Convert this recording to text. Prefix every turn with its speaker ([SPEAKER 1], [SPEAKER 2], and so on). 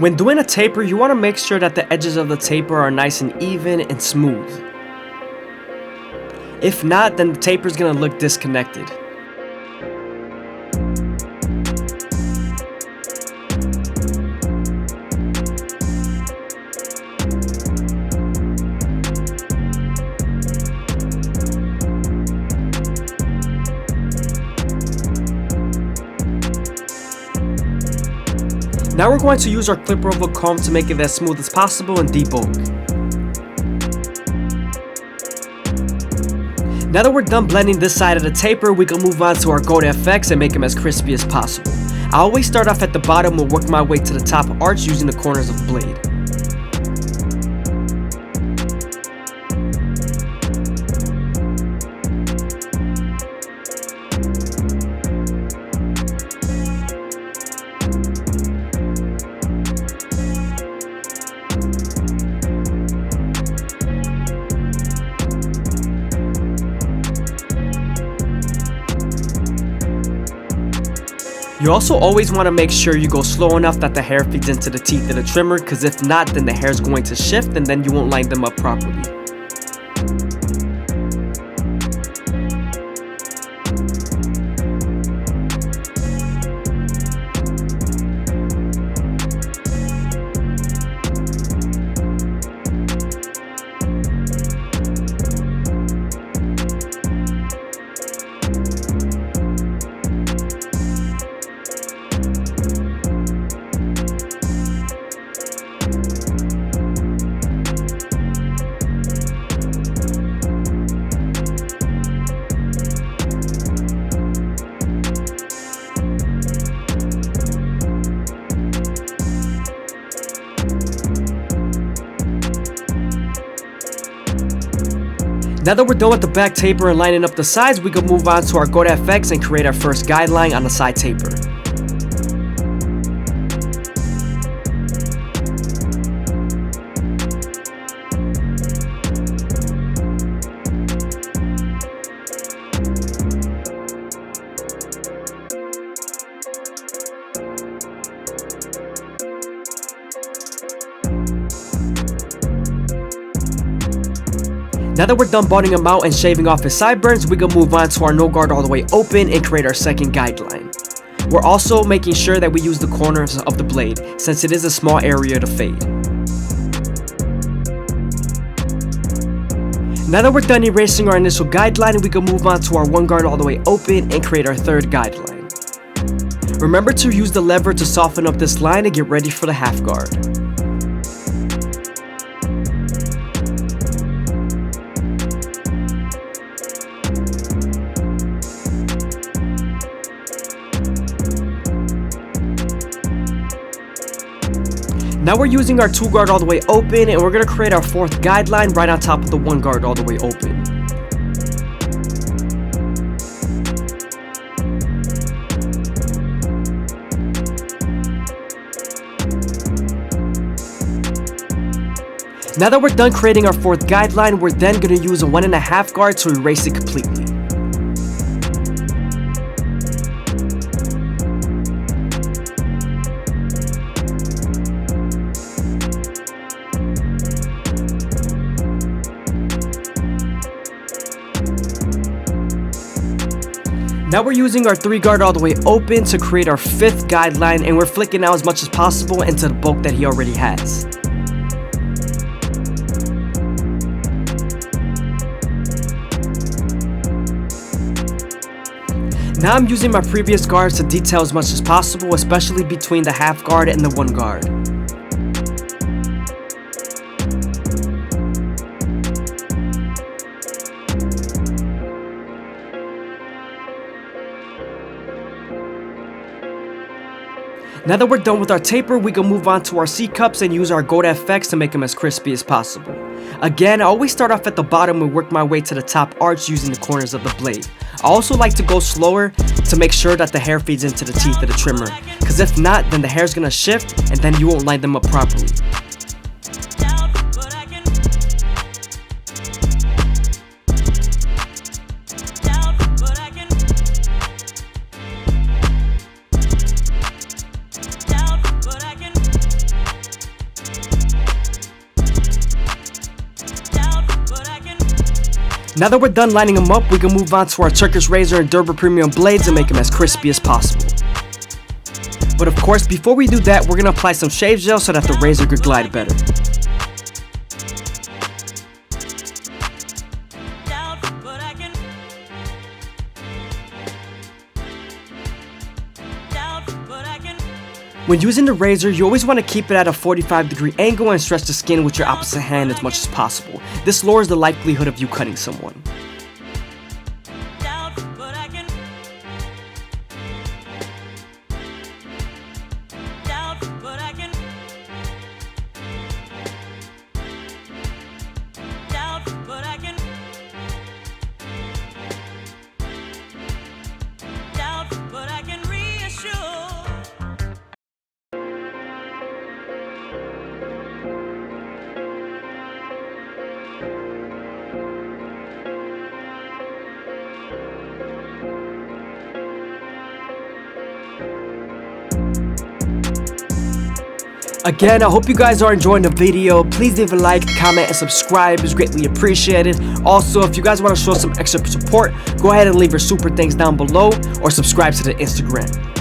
[SPEAKER 1] When doing a taper, you want to make sure that the edges of the taper are nice and even and smooth. If not, then the taper is going to look disconnected. Now we're going to use our clipper of a comb to make it as smooth as possible and debulk. Now that we're done blending this side of the taper, we can move on to our Gold FX and make them as crispy as possible. I always start off at the bottom and work my way to the top arch using the corners of the blade. You also always want to make sure you go slow enough that the hair feeds into the teeth of the trimmer, because if not, then the hair is going to shift and then you won't line them up properly. Now that we're done with the back taper and lining up the sides, we can move on to our Gold FX and create our first guideline on the side taper. Now that we're done butting him out and shaving off his sideburns, we can move on to our no guard all the way open and create our second guideline. We're also making sure that we use the corners of the blade, since it is a small area to fade. Now that we're done erasing our initial guideline, we can move on to our one guard all the way open and create our third guideline. Remember to use the lever to soften up this line and get ready for the half guard. Now we're using our two guard all the way open, and we're going to create our fourth guideline right on top of the one guard all the way open. Now that we're done creating our fourth guideline, we're then going to use a 1.5 guard to erase it completely. Now we're using our 3 guard all the way open to create our fifth guideline, and we're flicking out as much as possible into the bulk that he already has. Now I'm using my previous guards to detail as much as possible, especially between the half guard and the one guard. Now that we're done with our taper, we can move on to our C-cups and use our Gold FX to make them as crispy as possible. Again, I always start off at the bottom and work my way to the top arch using the corners of the blade. I also like to go slower to make sure that the hair feeds into the teeth of the trimmer, because if not, then the hair's gonna shift and then you won't line them up properly. Now that we're done lining them up, we can move on to our Turkish razor and Durba premium blades and make them as crispy as possible. But of course, before we do that, we're gonna apply some shave gel so that the razor could glide better. When using the razor, you always want to keep it at a 45-degree angle and stretch the skin with your opposite hand as much as possible. This lowers the likelihood of you cutting someone. Again, I hope you guys are enjoying the video. Please leave a like, comment, and subscribe. It's greatly appreciated. Also, if you guys want to show some extra support, go ahead and leave your super thanks down below or subscribe to the Instagram.